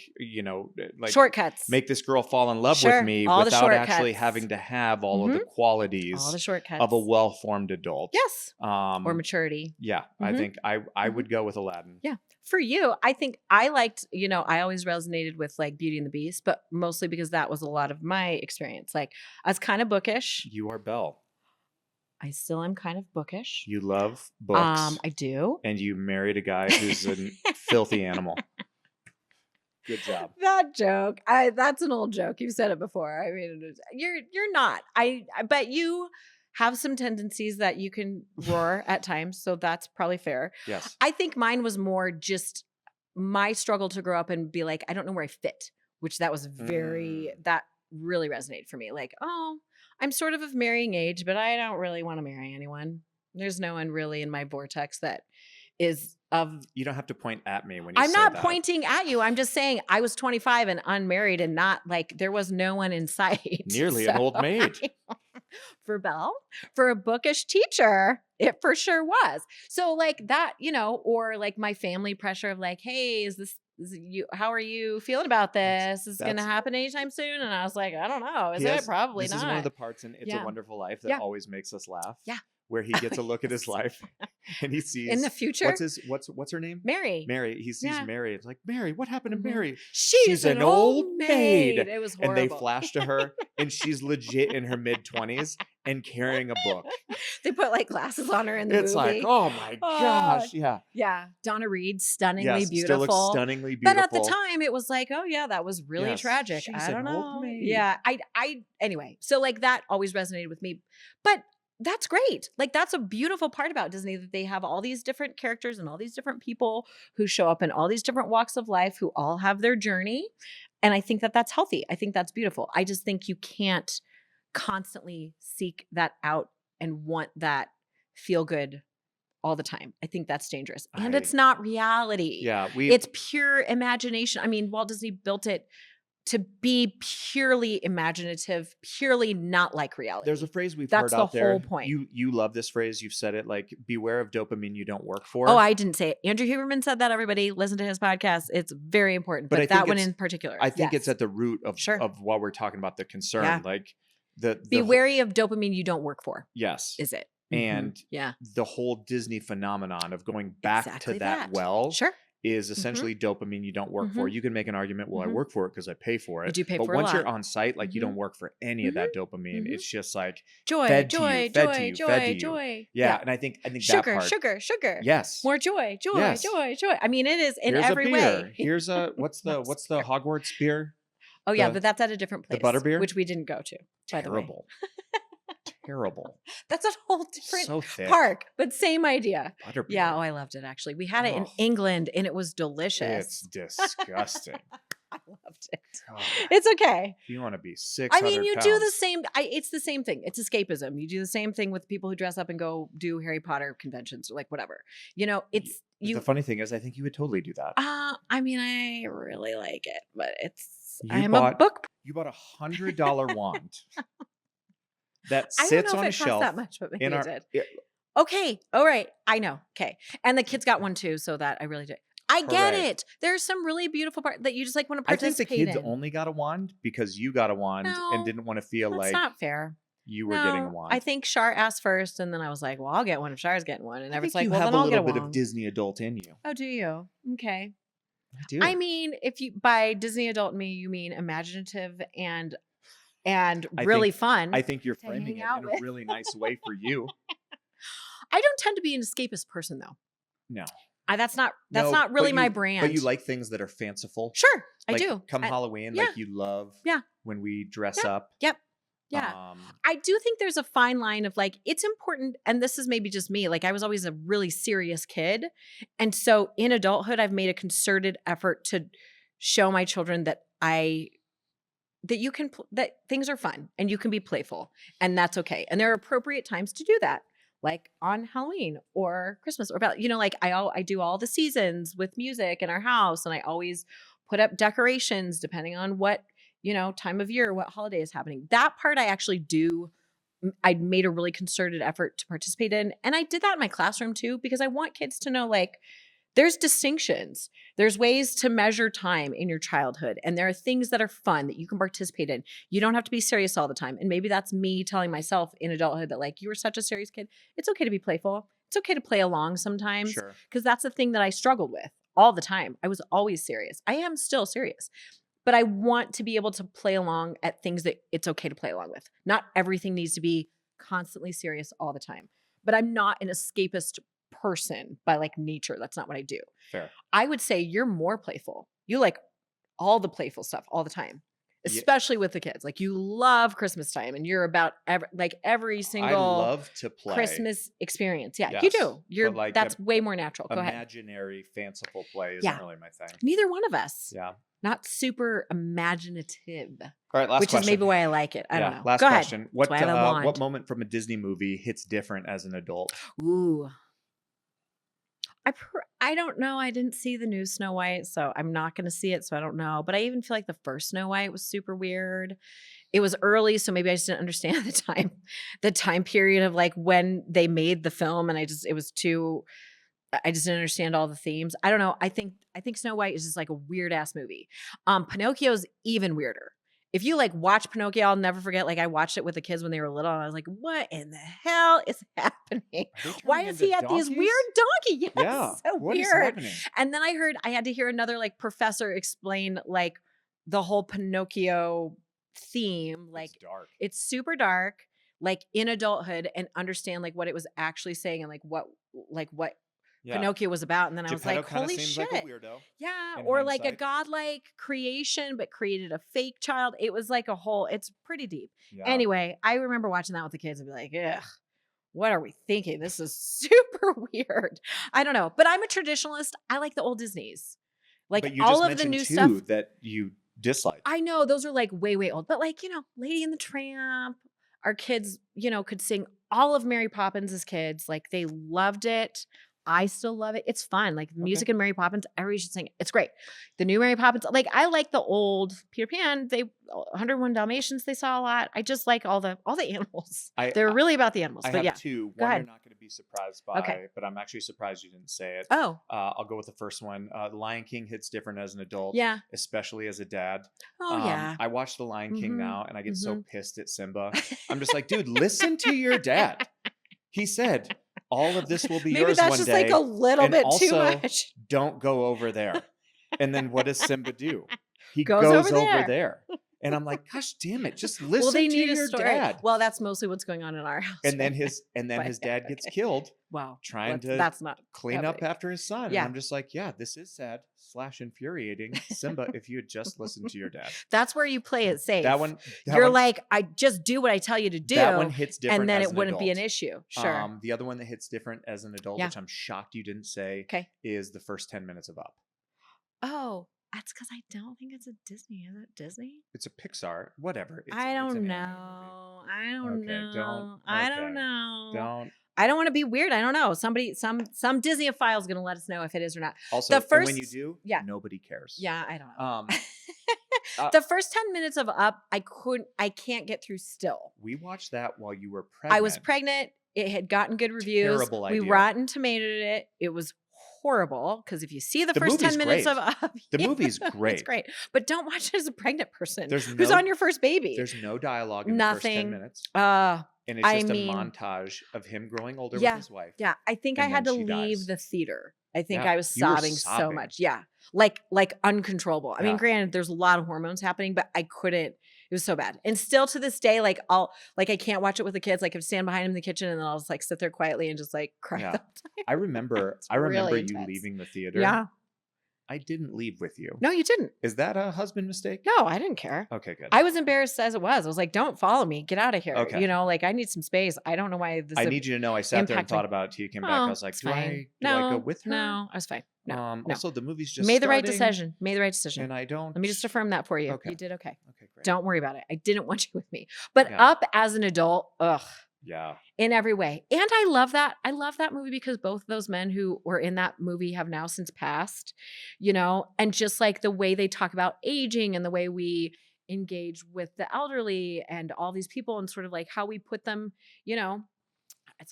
[SPEAKER 1] like
[SPEAKER 2] shortcuts.
[SPEAKER 1] Make this girl fall in love with me without actually having to have all of the qualities of a well-formed adult.
[SPEAKER 2] Yes. Or maturity.
[SPEAKER 1] Yeah. I think I would go with Aladdin.
[SPEAKER 2] Yeah. For you, I think I liked, I always resonated with like Beauty and the Beast, but mostly because that was a lot of my experience. Like I was kind of bookish.
[SPEAKER 1] You are Belle.
[SPEAKER 2] I still am kind of bookish.
[SPEAKER 1] You love books.
[SPEAKER 2] I do.
[SPEAKER 1] And you married a guy who's a filthy animal. Good job.
[SPEAKER 2] That joke. That's an old joke. You've said it before. I mean, you're not. But you have some tendencies that you can roar at times, so that's probably fair.
[SPEAKER 1] Yes.
[SPEAKER 2] I think mine was more just my struggle to grow up and be like, I don't know where I fit, which that was that really resonated for me. Like, oh, I'm sort of marrying age, but I don't really want to marry anyone. There's no one really in my vortex that is of.
[SPEAKER 1] You don't have to point at me when you say that.
[SPEAKER 2] I'm not pointing at you. I'm just saying I was 25 and unmarried and not like there was no one in sight.
[SPEAKER 1] Nearly an old maid.
[SPEAKER 2] For Belle, for a bookish teacher, it for sure was. So like that, or like my family pressure of like, hey, is you, how are you feeling about this? Is it going to happen anytime soon? And I was like, I don't know. Is it? Probably not.
[SPEAKER 1] This is one of the parts in It's a Wonderful Life that always makes us laugh.
[SPEAKER 2] Yeah.
[SPEAKER 1] Where he gets a look at his life and he sees
[SPEAKER 2] in the future.
[SPEAKER 1] What's her name?
[SPEAKER 2] Mary.
[SPEAKER 1] He sees Mary. It's like, Mary, what happened to Mary?
[SPEAKER 2] She's an old maid. It was horrible.
[SPEAKER 1] And they flash to her and she's legit in her mid-20s and carrying a book.
[SPEAKER 2] They put like glasses on her in the movie.
[SPEAKER 1] It's like, oh my gosh. Yeah.
[SPEAKER 2] Yeah. Donna Reed, stunningly beautiful.
[SPEAKER 1] Still looks stunningly beautiful.
[SPEAKER 2] But at the time it was like, oh yeah, that was really tragic. I don't know. Yeah. Anyway, so like that always resonated with me. But that's great. Like that's a beautiful part about Disney, that they have all these different characters and all these different people who show up in all these different walks of life who all have their journey. And I think that that's healthy. I think that's beautiful. I just think you can't constantly seek that out and want that feel good all the time. I think that's dangerous. And it's not reality.
[SPEAKER 1] Yeah.
[SPEAKER 2] It's pure imagination. I mean, Walt Disney built it to be purely imaginative, purely not like reality.
[SPEAKER 1] There's a phrase we've heard out there. That's the
[SPEAKER 2] whole point.
[SPEAKER 1] You love this phrase. You've said it, like, beware of dopamine you don't work for.
[SPEAKER 2] Oh, I didn't say it. Andrew Huberman said that, everybody. Listen to his podcast. It's very important. But that one in particular.
[SPEAKER 1] I think it's at the root of what we're talking about, the concern.
[SPEAKER 2] Yeah.
[SPEAKER 1] Like
[SPEAKER 2] be wary of dopamine you don't work for.
[SPEAKER 1] Yes.
[SPEAKER 2] Is it?
[SPEAKER 1] And the whole Disney phenomenon of going back to that well.
[SPEAKER 2] Sure.
[SPEAKER 1] Is essentially dopamine you don't work for. You can make an argument, well, I work for it because I pay for it.
[SPEAKER 2] You do pay
[SPEAKER 1] but
[SPEAKER 2] for it.
[SPEAKER 1] But once
[SPEAKER 2] a
[SPEAKER 1] you're
[SPEAKER 2] lot.
[SPEAKER 1] on site, like you don't work for any of that dopamine. It's just like
[SPEAKER 2] joy.
[SPEAKER 1] fed to you. Yeah. And I think
[SPEAKER 2] sugar,
[SPEAKER 1] that part.
[SPEAKER 2] Sugar.
[SPEAKER 1] Yes.
[SPEAKER 2] More joy. I mean, it is in
[SPEAKER 1] Here's
[SPEAKER 2] every way.
[SPEAKER 1] Here's what's the Hogwarts beer?
[SPEAKER 2] Oh yeah, but that's at a different place.
[SPEAKER 1] The butterbeer?
[SPEAKER 2] Which we didn't go to.
[SPEAKER 1] Terrible. Terrible.
[SPEAKER 2] That's a whole different park, but same idea.
[SPEAKER 1] Butterbeer.
[SPEAKER 2] Yeah, I loved it actually. We had it in England and it was delicious.
[SPEAKER 1] It's disgusting.
[SPEAKER 2] I loved it. God. It's okay.
[SPEAKER 1] You want to be 600
[SPEAKER 2] I mean, you
[SPEAKER 1] pounds.
[SPEAKER 2] do the same. It's the same thing. It's escapism. You do the same thing with people who dress up and go do Harry Potter conventions or like whatever. It's you.
[SPEAKER 1] The funny thing is, I think you would totally do that.
[SPEAKER 2] I mean, I really like it, but I'm a book
[SPEAKER 1] You bought $100 wand that
[SPEAKER 2] I don't
[SPEAKER 1] sits
[SPEAKER 2] know
[SPEAKER 1] on
[SPEAKER 2] if
[SPEAKER 1] a
[SPEAKER 2] it cost
[SPEAKER 1] shelf
[SPEAKER 2] that much, but maybe
[SPEAKER 1] in
[SPEAKER 2] it
[SPEAKER 1] our.
[SPEAKER 2] did. Okay. All right. I know. Okay. And the kids got one too, so that I really did. I get
[SPEAKER 1] Hooray.
[SPEAKER 2] it. There's some really beautiful part that you just like want to
[SPEAKER 1] I think the
[SPEAKER 2] participate
[SPEAKER 1] kids
[SPEAKER 2] in.
[SPEAKER 1] only got a wand because you got a wand and
[SPEAKER 2] No,
[SPEAKER 1] didn't want to feel
[SPEAKER 2] That's
[SPEAKER 1] like
[SPEAKER 2] not fair.
[SPEAKER 1] you were getting a
[SPEAKER 2] No,
[SPEAKER 1] wand.
[SPEAKER 2] I think Shar asked first, and then I was like, "Well, I'll get one if Shar's getting one." And
[SPEAKER 1] I
[SPEAKER 2] everyone's
[SPEAKER 1] think
[SPEAKER 2] like,
[SPEAKER 1] you
[SPEAKER 2] "Well,
[SPEAKER 1] have
[SPEAKER 2] then
[SPEAKER 1] a
[SPEAKER 2] I'll get a
[SPEAKER 1] little bit of
[SPEAKER 2] wand."
[SPEAKER 1] Disney adult in you.
[SPEAKER 2] Oh, do you? Okay.
[SPEAKER 1] I do.
[SPEAKER 2] I mean, if you by Disney adult me, you mean imaginative and really fun.
[SPEAKER 1] I think you're
[SPEAKER 2] to hang
[SPEAKER 1] framing it
[SPEAKER 2] out
[SPEAKER 1] in
[SPEAKER 2] with.
[SPEAKER 1] a really nice way for you.
[SPEAKER 2] I don't tend to be an escapist person, though.
[SPEAKER 1] No.
[SPEAKER 2] That's not
[SPEAKER 1] No,
[SPEAKER 2] really
[SPEAKER 1] but
[SPEAKER 2] my
[SPEAKER 1] you-
[SPEAKER 2] brand.
[SPEAKER 1] But you like things that are fanciful.
[SPEAKER 2] Sure, I
[SPEAKER 1] Like,
[SPEAKER 2] do.
[SPEAKER 1] Come Halloween,
[SPEAKER 2] yeah.
[SPEAKER 1] like you love
[SPEAKER 2] Yeah.
[SPEAKER 1] when we dress
[SPEAKER 2] Yep.
[SPEAKER 1] up.
[SPEAKER 2] Yep. Yeah. I do think there's a fine line of like, it's important. And this is maybe just me. Like, I was always a really serious kid. And so in adulthood, I've made a concerted effort to show my children that that things are fun and you can be playful and that's okay. And there are appropriate times to do that. Like on Halloween or Christmas or about, like I do all the seasons with music in our house. And I always put up decorations depending on what, time of year, what holiday is happening. That part I actually do. I made a really concerted effort to participate in. And I did that in my classroom too, because I want kids to know like, there's distinctions. There's ways to measure time in your childhood. And there are things that are fun that you can participate in. You don't have to be serious all the time. And maybe that's me telling myself in adulthood that like, you were such a serious kid. It's okay to be playful. It's okay to play along sometimes.
[SPEAKER 1] Sure.
[SPEAKER 2] Because that's the thing that I struggled with all the time. I was always serious. I am still serious. But I want to be able to play along at things that it's okay to play along with. Not everything needs to be constantly serious all the time. But I'm not an escapist person by like nature. That's not what I do.
[SPEAKER 1] Fair.
[SPEAKER 2] I would say you're more playful. You like all the playful stuff all the time, especially with the kids. Like you love Christmas time and you're about every single
[SPEAKER 1] I love to play.
[SPEAKER 2] Christmas experience. Yeah,
[SPEAKER 1] Yes,
[SPEAKER 2] you do.
[SPEAKER 1] but like
[SPEAKER 2] that's way more natural. Go ahead.
[SPEAKER 1] Imaginary, fanciful play isn't really my thing.
[SPEAKER 2] Neither one of us.
[SPEAKER 1] Yeah.
[SPEAKER 2] Not super imaginative.
[SPEAKER 1] All right, last
[SPEAKER 2] which
[SPEAKER 1] question.
[SPEAKER 2] is maybe why I like it. I don't know.
[SPEAKER 1] Last
[SPEAKER 2] Go
[SPEAKER 1] question.
[SPEAKER 2] Ahead.
[SPEAKER 1] What moment from a Disney movie hits different as an adult?
[SPEAKER 2] Ooh. I don't know. I didn't see the new Snow White, so I'm not going to see it, so I don't know. But I even feel like the first Snow White was super weird. It was early, so maybe I just didn't understand the time period of like when they made the film, and I just didn't understand all the themes. I don't know. I think Snow White is just like a weird ass movie. Pinocchio's even weirder. If you like watch Pinocchio, I'll never forget. Like I watched it with the kids when they were little, and I was like, "What in the hell is happening? Why is he at these weird donkey? Yes,
[SPEAKER 1] Yeah,
[SPEAKER 2] so
[SPEAKER 1] what is
[SPEAKER 2] weird."
[SPEAKER 1] happening?
[SPEAKER 2] And then I had to hear another like professor explain like the whole Pinocchio theme. Like
[SPEAKER 1] It's dark.
[SPEAKER 2] It's super dark, like in adulthood, and understand like what it was actually saying and like what Pinocchio was about. And then I was like, holy
[SPEAKER 1] seems
[SPEAKER 2] shit.
[SPEAKER 1] like a weirdo.
[SPEAKER 2] Yeah.
[SPEAKER 1] in
[SPEAKER 2] Or like a
[SPEAKER 1] hindsight.
[SPEAKER 2] godlike creation, but created a fake child. It was like it's pretty deep.
[SPEAKER 1] Yeah.
[SPEAKER 2] Anyway, I remember watching that with the kids and be like, ugh, what are we thinking? This is super weird. I don't know. But I'm a traditionalist. I like the old Disneys. Like
[SPEAKER 1] but you
[SPEAKER 2] all
[SPEAKER 1] just
[SPEAKER 2] of the
[SPEAKER 1] mentioned
[SPEAKER 2] new
[SPEAKER 1] two
[SPEAKER 2] stuff.
[SPEAKER 1] that you dislike.
[SPEAKER 2] I know those are like way, way old. But like, Lady and the Tramp, our kids, could sing all of Mary Poppins as kids. Like they loved it. I still love it. It's fun. Like music and Mary Poppins, everybody should sing it. It's great. The new Mary Poppins, like I like the old Peter Pan. 101 Dalmatians, they saw a lot. I just like all the animals. They're really about the animals.
[SPEAKER 1] I
[SPEAKER 2] but
[SPEAKER 1] have two.
[SPEAKER 2] Go
[SPEAKER 1] One
[SPEAKER 2] ahead.
[SPEAKER 1] you're not going to be surprised by,
[SPEAKER 2] Okay.
[SPEAKER 1] but I'm actually surprised you didn't say it.
[SPEAKER 2] Oh.
[SPEAKER 1] I'll go with the first one. The Lion King hits different as an adult,
[SPEAKER 2] Yeah.
[SPEAKER 1] especially as a dad.
[SPEAKER 2] Oh yeah.
[SPEAKER 1] I watch The Lion King now, and I get so pissed at Simba. I'm just like, dude,
[SPEAKER 2] Mm-hmm.
[SPEAKER 1] listen to your dad. He said, all of this will be
[SPEAKER 2] Maybe
[SPEAKER 1] yours
[SPEAKER 2] that's
[SPEAKER 1] one
[SPEAKER 2] just
[SPEAKER 1] day.
[SPEAKER 2] like a little
[SPEAKER 1] and
[SPEAKER 2] bit
[SPEAKER 1] also,
[SPEAKER 2] too much.
[SPEAKER 1] Don't go over there. And then what does Simba do? He
[SPEAKER 2] Goes
[SPEAKER 1] goes
[SPEAKER 2] over
[SPEAKER 1] over
[SPEAKER 2] there.
[SPEAKER 1] there. And I'm like, gosh damn it, just listen
[SPEAKER 2] Well, they
[SPEAKER 1] to
[SPEAKER 2] need a
[SPEAKER 1] your
[SPEAKER 2] story.
[SPEAKER 1] dad.
[SPEAKER 2] Well, that's mostly what's going on in our house.
[SPEAKER 1] And then
[SPEAKER 2] right
[SPEAKER 1] his
[SPEAKER 2] But-
[SPEAKER 1] dad gets killed
[SPEAKER 2] wow.
[SPEAKER 1] trying to
[SPEAKER 2] That's not
[SPEAKER 1] clean up
[SPEAKER 2] happening.
[SPEAKER 1] after his son.
[SPEAKER 2] Yeah.
[SPEAKER 1] And I'm just like, yeah, this is sad / infuriating. Simba, if you had just listened to your dad.
[SPEAKER 2] That's where you play it safe.
[SPEAKER 1] That one
[SPEAKER 2] You're like, I just do what I tell you to do.
[SPEAKER 1] That one hits different
[SPEAKER 2] and then
[SPEAKER 1] as
[SPEAKER 2] it
[SPEAKER 1] an
[SPEAKER 2] wouldn't be an
[SPEAKER 1] adult.
[SPEAKER 2] issue. Sure.
[SPEAKER 1] The other one that hits different as an adult,
[SPEAKER 2] Yeah.
[SPEAKER 1] which I'm shocked you didn't say,
[SPEAKER 2] Okay.
[SPEAKER 1] is the first 10 minutes of Up.
[SPEAKER 2] Oh, that's because I don't think it's a Disney. Is it Disney?
[SPEAKER 1] It's a Pixar, whatever. It's,
[SPEAKER 2] I
[SPEAKER 1] it's
[SPEAKER 2] don't
[SPEAKER 1] an
[SPEAKER 2] know.
[SPEAKER 1] animated
[SPEAKER 2] I don't
[SPEAKER 1] Okay,
[SPEAKER 2] know.
[SPEAKER 1] don't-
[SPEAKER 2] I
[SPEAKER 1] okay.
[SPEAKER 2] don't know.
[SPEAKER 1] movie. Don't.
[SPEAKER 2] I don't want to be weird. I don't know. Some Disney-ophile is going to let us know if it is or not.
[SPEAKER 1] Also,
[SPEAKER 2] The
[SPEAKER 1] and when
[SPEAKER 2] first-
[SPEAKER 1] you do,
[SPEAKER 2] yeah.
[SPEAKER 1] nobody cares.
[SPEAKER 2] Yeah, I don't know. The first 10 minutes of Up, I can't get through still.
[SPEAKER 1] We watched that while you were pregnant.
[SPEAKER 2] I was pregnant. It had gotten good reviews.
[SPEAKER 1] Terrible idea.
[SPEAKER 2] We Rotten Tomatoed it. It was horrible because if you see the first 10 minutes of Up,
[SPEAKER 1] the movie's great.
[SPEAKER 2] It's great. But don't watch it as a pregnant person
[SPEAKER 1] who's
[SPEAKER 2] on your first baby.
[SPEAKER 1] There's no dialogue in the first 10 minutes. And it's just a montage of him growing older with his wife.
[SPEAKER 2] Yeah. I think I had to leave the theater. I think I was sobbing so much. Yeah. Like uncontrollable. I mean, granted, there's a lot of hormones happening, but I couldn't. It was so bad. And still to this day, like I can't watch it with the kids. Like I stand behind him in the kitchen and then I'll just like sit there quietly and just like cry the whole time.
[SPEAKER 1] I remember
[SPEAKER 2] really
[SPEAKER 1] you leaving the theater.
[SPEAKER 2] Yeah.
[SPEAKER 1] I didn't leave with you.
[SPEAKER 2] No, you didn't.
[SPEAKER 1] Is that a husband mistake?
[SPEAKER 2] No, I didn't care.
[SPEAKER 1] Okay, good.
[SPEAKER 2] I was embarrassed as it was. I was like, don't follow me. Get out of here.
[SPEAKER 1] Okay.
[SPEAKER 2] Like I need some space. I don't know why this
[SPEAKER 1] I need you to know I sat there and thought about it till you came back. I was like, do I go with her?
[SPEAKER 2] No, I was fine. No.
[SPEAKER 1] Also, the movie's just
[SPEAKER 2] Made the right decision. And
[SPEAKER 1] I don't.
[SPEAKER 2] Let me just affirm that for you.
[SPEAKER 1] Okay.
[SPEAKER 2] You did okay.
[SPEAKER 1] Okay, great.
[SPEAKER 2] Don't worry about it. I didn't want you with me. But Up as an adult,
[SPEAKER 1] yeah.
[SPEAKER 2] In every way. And I love that. I love that movie because both those men who were in that movie have now since passed, and just like the way they talk about aging and the way we engage with the elderly and all these people and sort of like how we put them, it's going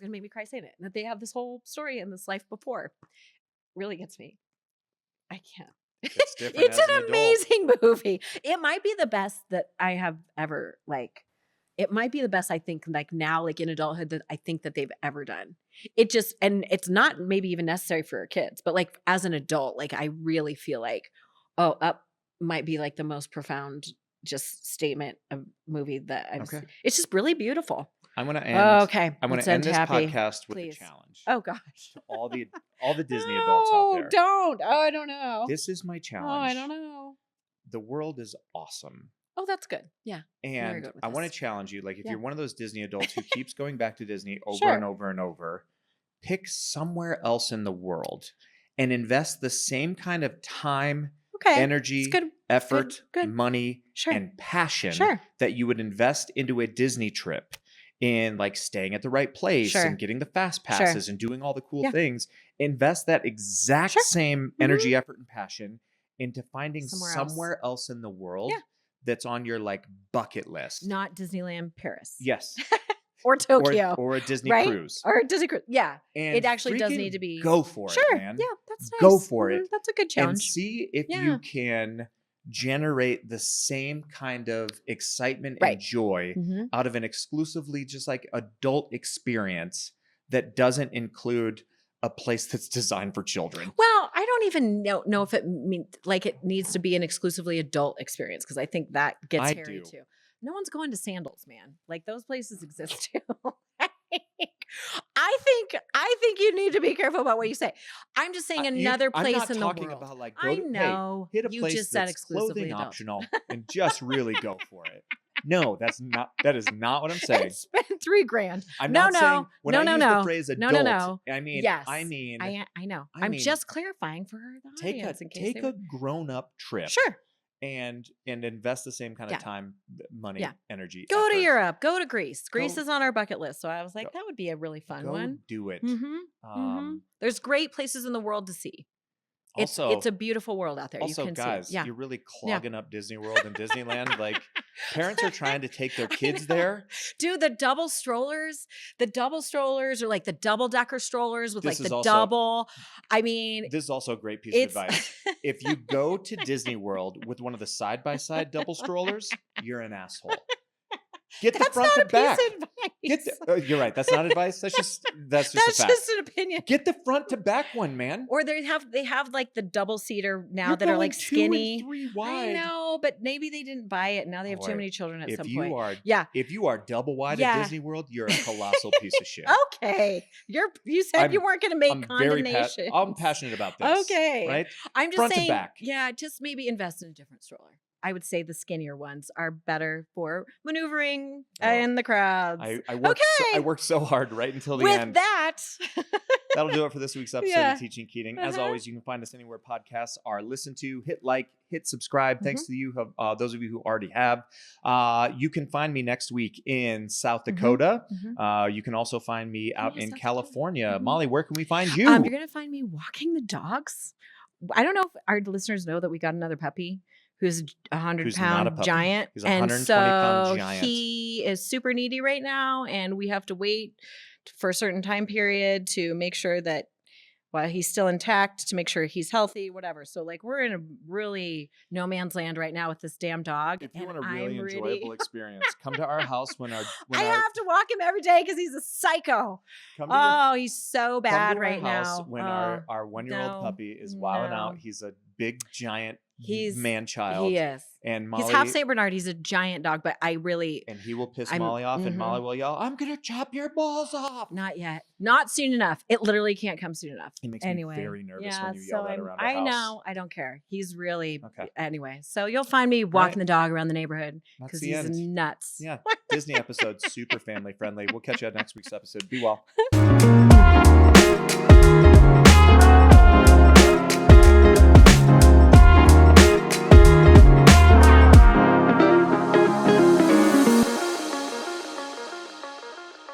[SPEAKER 2] to make me cry saying it, that they have this whole story in this life before. Really gets me. I can't. It's an amazing movie. It might be the best that I have ever it might be the best I think now in adulthood that I think that they've ever done. It just, and it's not maybe even necessary for kids, but as an adult, I really feel Up might be the most profound just statement of movie that I've seen. It's just really beautiful.
[SPEAKER 1] I'm going to end.
[SPEAKER 2] Okay.
[SPEAKER 1] I'm going to end this podcast with a challenge.
[SPEAKER 2] Oh gosh.
[SPEAKER 1] To all the Disney adults out there.
[SPEAKER 2] Don't. Oh, I don't know.
[SPEAKER 1] This is my challenge.
[SPEAKER 2] Oh, I don't know.
[SPEAKER 1] The world is awesome.
[SPEAKER 2] Oh, that's good. Yeah.
[SPEAKER 1] And I want to challenge you. If you're one of those Disney adults who keeps going back to Disney over and over and over, pick somewhere else in the world and invest the same kind of time, energy, effort, money, and passion that you would invest into a Disney trip in staying at the right place and getting the fast passes and doing all the cool things. Invest that exact same energy, effort, and passion into finding somewhere else in the world that's on your bucket list.
[SPEAKER 2] Not Disneyland Paris.
[SPEAKER 1] Yes.
[SPEAKER 2] Or Tokyo.
[SPEAKER 1] Or a Disney cruise.
[SPEAKER 2] Or a Disney cruise. Yeah.
[SPEAKER 1] And
[SPEAKER 2] it actually does need to be.
[SPEAKER 1] Go for it, man.
[SPEAKER 2] Yeah, that's nice.
[SPEAKER 1] Go for it.
[SPEAKER 2] That's a good challenge.
[SPEAKER 1] And see if you can generate the same kind of excitement and joy out of an exclusively just adult experience that doesn't include a place that's designed for children.
[SPEAKER 2] Well, I don't even know if it it needs to be an exclusively adult experience because I think that gets hairy too. No one's going to Sandals, man. Those places exist too. I think you need to be careful about what you say. I'm just saying another place in the world. I'm not talking about
[SPEAKER 1] I know. Hit a place just that's clothing optional and just really go for it. No, that is not what I'm saying.
[SPEAKER 2] Spend $3,000.
[SPEAKER 1] I'm not saying when I use the phrase adult, I mean,
[SPEAKER 2] yes.
[SPEAKER 1] I
[SPEAKER 2] know. I'm just clarifying for the audience.
[SPEAKER 1] Take a grown-up trip.
[SPEAKER 2] Sure.
[SPEAKER 1] And invest the same kind of time, money, energy.
[SPEAKER 2] Go to Europe. Go to Greece. Greece is on our bucket list. So I was like, that would be a really fun one.
[SPEAKER 1] Do it.
[SPEAKER 2] There's great places in the world to see. It's a beautiful world out there.
[SPEAKER 1] Also,
[SPEAKER 2] you can
[SPEAKER 1] guys,
[SPEAKER 2] see it.
[SPEAKER 1] you're really clogging up Disney World and Disneyland. Parents are trying to take their kids there.
[SPEAKER 2] Dude, the double strollers or the double-decker strollers with the double. I mean,
[SPEAKER 1] this is also a great piece of advice. If you go to Disney World with one of the side-by-side double strollers, you're an asshole. Get the front to back. You're right. That's not advice. That's just a fact.
[SPEAKER 2] That's just an opinion.
[SPEAKER 1] Get the front to back one, man.
[SPEAKER 2] Or they have the double seater now that are skinny.
[SPEAKER 1] 2 and 3 wide.
[SPEAKER 2] I know, but maybe they didn't buy it. Now they have too many children at some point.
[SPEAKER 1] If you are double wide at Disney World, you're a colossal piece of shit.
[SPEAKER 2] Okay. You said you weren't going to make condemnation.
[SPEAKER 1] I'm passionate about this.
[SPEAKER 2] Okay.
[SPEAKER 1] Right?
[SPEAKER 2] I'm just
[SPEAKER 1] front
[SPEAKER 2] saying.
[SPEAKER 1] To back.
[SPEAKER 2] Yeah, just maybe invest in a different stroller. I would say the skinnier ones are better for maneuvering in the crowds.
[SPEAKER 1] I worked so hard right until the end.
[SPEAKER 2] With that.
[SPEAKER 1] That'll do it for this week's episode of Teaching Keating. As always, you can find us anywhere podcasts are listened to. Hit like, hit subscribe. Thanks to you, those of you who already have. You can find me next week in South Dakota. You can also find me out in California. Molly, where can we find you?
[SPEAKER 2] You're going to find me walking the dogs. I don't know if our listeners know that we got another puppy who's a
[SPEAKER 1] Who's not a
[SPEAKER 2] 100-pound
[SPEAKER 1] puppy.
[SPEAKER 2] giant.
[SPEAKER 1] He's a
[SPEAKER 2] And
[SPEAKER 1] 120-pound
[SPEAKER 2] so
[SPEAKER 1] giant.
[SPEAKER 2] he is super needy right now, and we have to wait for a certain time period to make sure that he's still intact, to make sure he's healthy, whatever. So like we're in a really no man's land right now with this damn dog.
[SPEAKER 1] If you want a really enjoyable experience, come to our house when
[SPEAKER 2] I have to walk him every day because he's a psycho. He's so bad right now.
[SPEAKER 1] When our 1-year-old puppy is wilding out. He's a big giant man-child.
[SPEAKER 2] He is.
[SPEAKER 1] And Molly,
[SPEAKER 2] he's half Saint Bernard. He's a giant dog, but and
[SPEAKER 1] he will piss Molly off, and Molly will yell, "I'm gonna chop your balls off!"
[SPEAKER 2] Not yet. Not soon enough. It literally can't come soon enough.
[SPEAKER 1] It makes me very nervous when you yell that around our house.
[SPEAKER 2] I know. I don't care. He's really anyway. So you'll find me walking the dog around the neighborhood because he's nuts.
[SPEAKER 1] Yeah. Disney episode, super family friendly. We'll catch you at next week's episode. Be well.